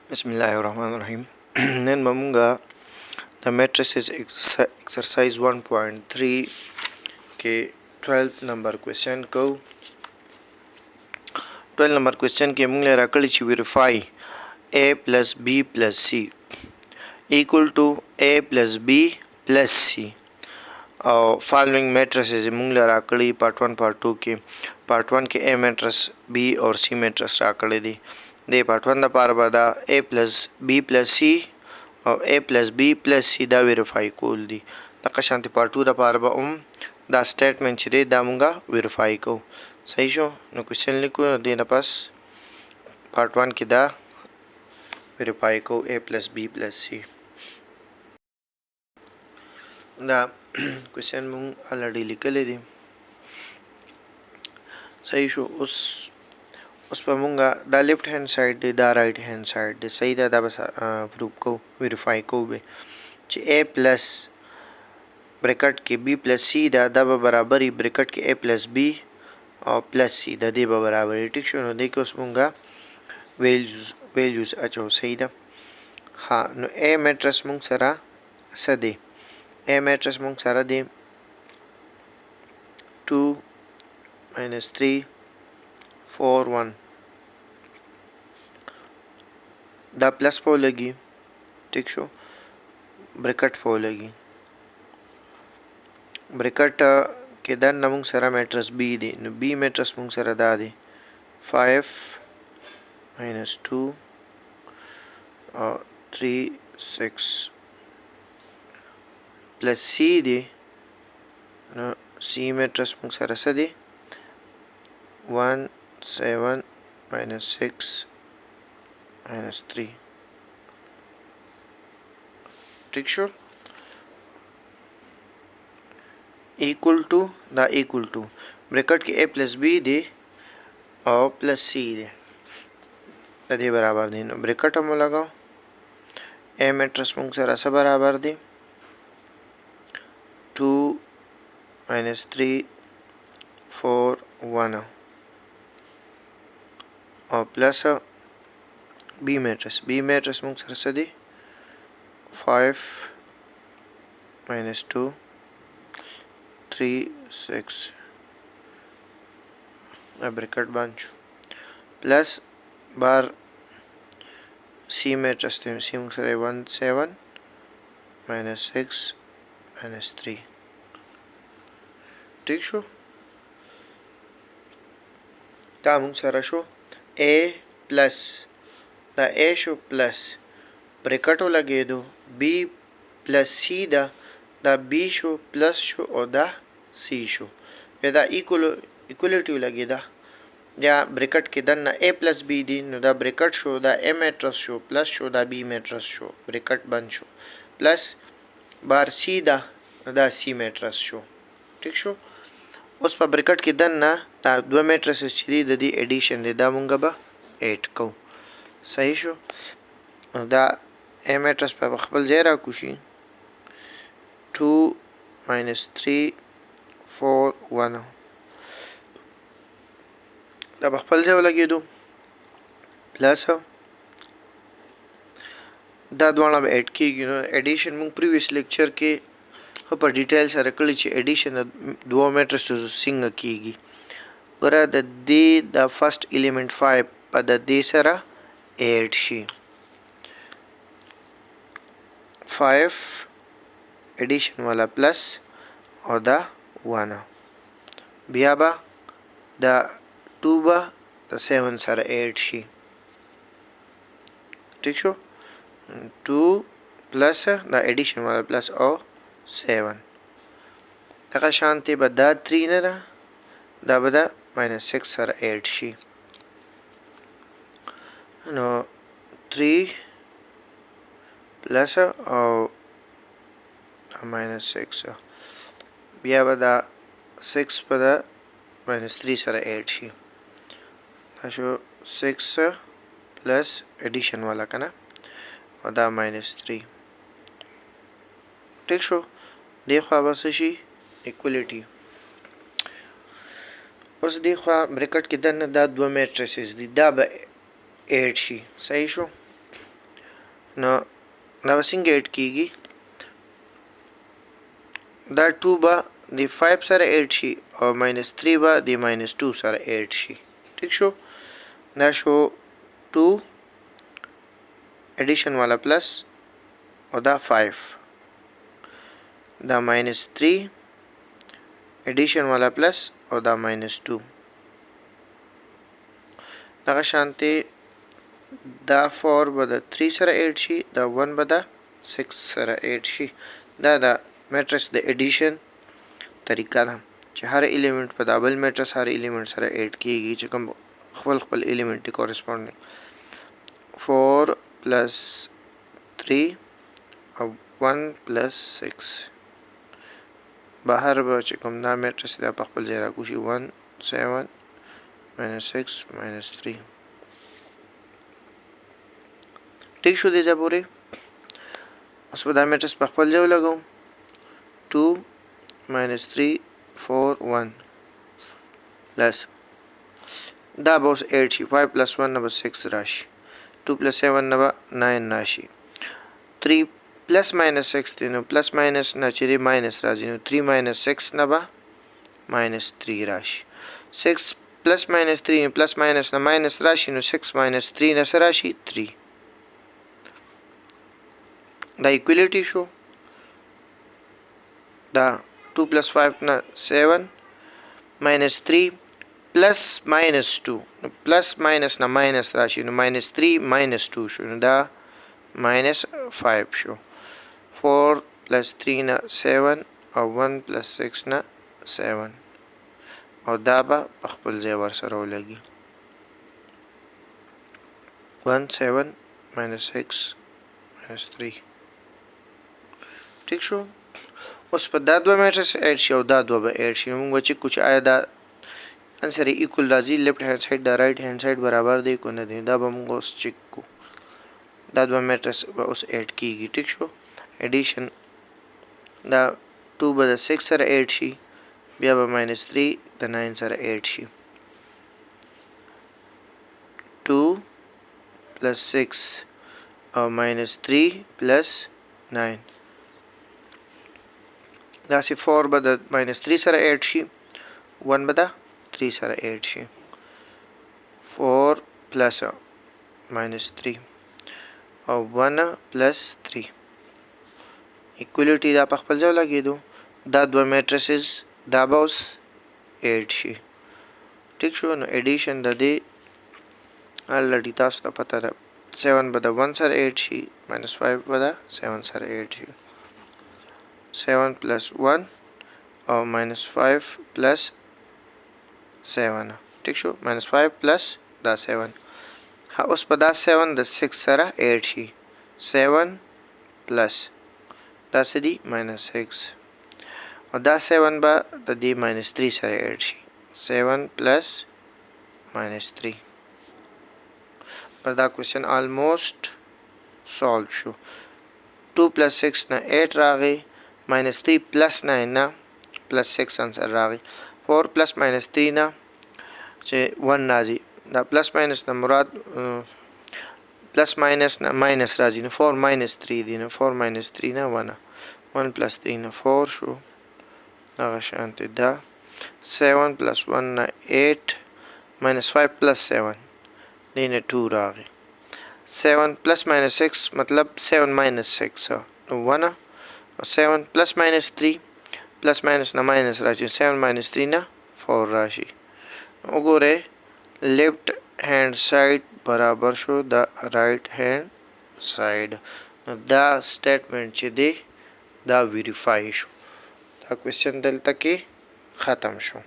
Bismillahirrahmanirrahim. Then mamunga the matrices exercise 1.3 के 12 number question को 12 number question के मुंगले रकली ची verify a plus b plus c equal to a plus b plus c और following matrices मुंगले रकली part 1 part 2 के part 1 के a matrix b और c matrix रकली दी दे part 1 दा पार बादा a plus b plus c और a plus b plus c दा वेरीफाई कोल दी तक शांति part 2 दा पार बा दा स्टेटमेंट छिरे दा मुंगा वेरीफाई को सही शो नो क्वेश्चन लिखो देना पास part 1 की दा वेरीफाई को a plus b plus c दा क्वेश्चन मुंग ऑलरेडी लिख ले दी सही शो उस पर मुंगा द लेफ्ट हैंड साइड दे द राइट हैंड साइड दे सही दा बस प्रूफ को वेरीफाई को बे ए प्लस ब्रैकेट के बी प्लस सी दा बराबर ही ब्रैकेट के ए प्लस बी और प्लस सी दा दे बराबर है ठीक शो देखो उस मुंगा वैल्यूज अचो सही दा हाँ नो ए मैट्रिक्स मुंग सरा सदे ए मैट्रिक्स मुंग सरा दे 2 minus 3 4 1 दा प्लस पो लगी ठीक शो ब्रैकेट पो लगी ब्रैकेट के दन नमुंग सरा मैट्रिक्स बी दे नो बी मैट्रिक्स मुंग सरा दा दे 5 minus 2 और 3 6 प्लस सी दे नो सी मैट्रिक्स मुंग सरा सदे 1 7 minus 6 minus 3 ठीक शो इक्वल टू ब्रैकेट के ए प्लस बी दे और प्लस सी दे दे बराबर दे ब्रैकेट हम लगाओ ए मैट्रिक्स मुंग सरा सा बराबर दे 2 minus 3 4 1 और प्लस बी मैट्रिक्स मुंग सरा सा दे 5 minus 2 3 6 ब्रैकेट बांचू प्लस बार सी मैट्रिक्स थे सी मुंग सरा 1 7 minus 6 minus 3 ठीक शो ता मुंग सरा शो ए प्लस दा ए शो प्लस ब्रैकेट लगे दो बी प्लस सी दा बी शो प्लस शो और दा सी शो दा इक्वलिटी लगे दा या ब्रैकेट के दन ना ए प्लस बी दी नो दा ब्रैकेट शो दा ए मैट्रिक्स शो प्लस शो दा बी मैट्रिक्स शो ब्रैकेट बन शो प्लस बार सी दा सी मैट्रिक्स शो ठीक शो उस पर ब्रैकेट के दन ना ता दो मैट्रिक्स छिरी दी एडिशन दे दा मुंगा बा 8 को सही शो दा ए मैट्रिक्स पर खपल जेरा कुशी 2 minus 3 4 1 दा खपल जे लगे दो प्लस दा द्वारा ऐड की एडिशन मुंग प्रीवियस लेक्चर के पर डिटेल से रखली ची एडिशन दो मैट्रिक्स सिंग कीगी गरा द फर्स्ट एलिमेंट 5 पर द सरा 8 शी 5 एडिशन वाला प्लस और द 1 बियाबा द 2 बा द 7 सारा 8 शी ठीक शो 2 प्लस द एडिशन वाला प्लस और 7 तका शांति बदा 3 नरा दा बदा -6 सारा 8 शी नो 3 प्लस और -6 बिया बदा 6 बदा -3 सारा 8 शी शो 6 प्लस एडिशन वाला का ना और दा -3 ठीक शो देखो अब शी इक्वलिटी उस देखो ब्रैकेट के दन दा दो मैट्रिसेस दी दा 8 शी सही शो نو دا به څنګه ایډ کیږي دا 2 به د 5 سره ایډ شي او -3 به د -2 سره ایډ شي ٹھیک شو دا شو 2 ایډیشن والا پلس او دا 5 دا -3 ایډیشن والا پلس او دا -2 دغه شانتي دا 4 به د 3 سره ایډ شي دا 1 به د 6 سره ایډ شي دا د میټرس د ایډیشن طریقه ده چې هر الیمنٹ په دابل میټرس هر الیمنٹ سره ایډ کیږي چې کوم خپل الیمنٹ دی کورسپونډینګ 4 plus 3 او 1 plus 6 بهر به چې کوم دا میټرس دا په خپل ځای راکوشي 1 7 -6 -3 ٹھیک شو دی ځای پورې اوس به دا میټرس په خپل ځای ولګوم 2 -3 4 1 plus دا به اوس 8 شي 5 plus 1 نه به 6 راشي 2 plus 7 نه به 9 راشي 3 plus minus 6 دی نو plus minus نه چې دی minus راځي نو 3 minus 6 نه به -3 راشي 6 plus minus 3 نو plus minus نه minus راشي نو 6 minus 3 نه څه راشي 3 دا equality شو دا 2 plus 5 نه 7 minus 3 plus minus 2 نو plus minus نه minus راشي نو -3 -2 شو نو دا -5 شو 4 plus 3 نه 7 او 1 plus 6 نه 7 او دا به په خپل ځای ورسره ولګي 1 7 -6 -3 ٹھیک شو اوس په دا دوه میټرس ایډ شي او دا دوه به ایډ شي موږ چې کچھ آیا دا انسر ایکول راځي لیفٹ هاند ساید دا رائٹ هاند ساید برابر دی کو نه دی دا به موږ اوس چیک کو دا دوه میټرس به اوس ایډ کیږي ٹھیک شو ایډیشن دا 2 به د 6 سره ایډ شي بیا به -3 د 9 سره ایډ شي 2 plus 6 او -3 plus 9 دا سی 4 به د -3 سره ایډ شي 1 به د 3 سره ایډ شي 4 plus -3 او 1 plus 3 equality دا په خپل ځای لګیدو دا دوه میټریسز دا به اوس ایډ شي ٹھیک شو نو ایډیشن د دې الریډي تاسو ته پته ده 7 به د 1 سره ایډ شي -5 به د 7 سره ایډ شي 7 plus 1 او -5 plus 7 ٹھیک شو -5 plus دا 7 اوس په دا 7 د 6 سره ایډ شي 7 plus دا څه دي -6 او دا 7 به د دې -3 سره ایډ شي 7 plus -3 پر دا کوېشن آلموسټ سالو شو 2 plus 6 نه 8 راغی -3 plus 9 نه plus 6 انسر راغی 4 plus -3 نه چې 1 راځي دا plus minus نه مراد plus minus نه minus راځي نو 4 minus 3 دی نو 4 minus 3 نه 1 plus 3 نه 4 شو هغه شانتي دا 7 plus 1 نه 8 -5 plus 7 دی نه 2 راغی 7 plus -6 مطلب 7 minus 6 نو 1 7 plus -3 plus minus نه minus راشي 7 minus 3 نه 4 راشي وګوره لیفٹ هاند ساید برابر شو د رائٹ هاند ساید دا سټیټمنټ چې دی دا ویریفای شو دا کوېشن دلته کې ختم شو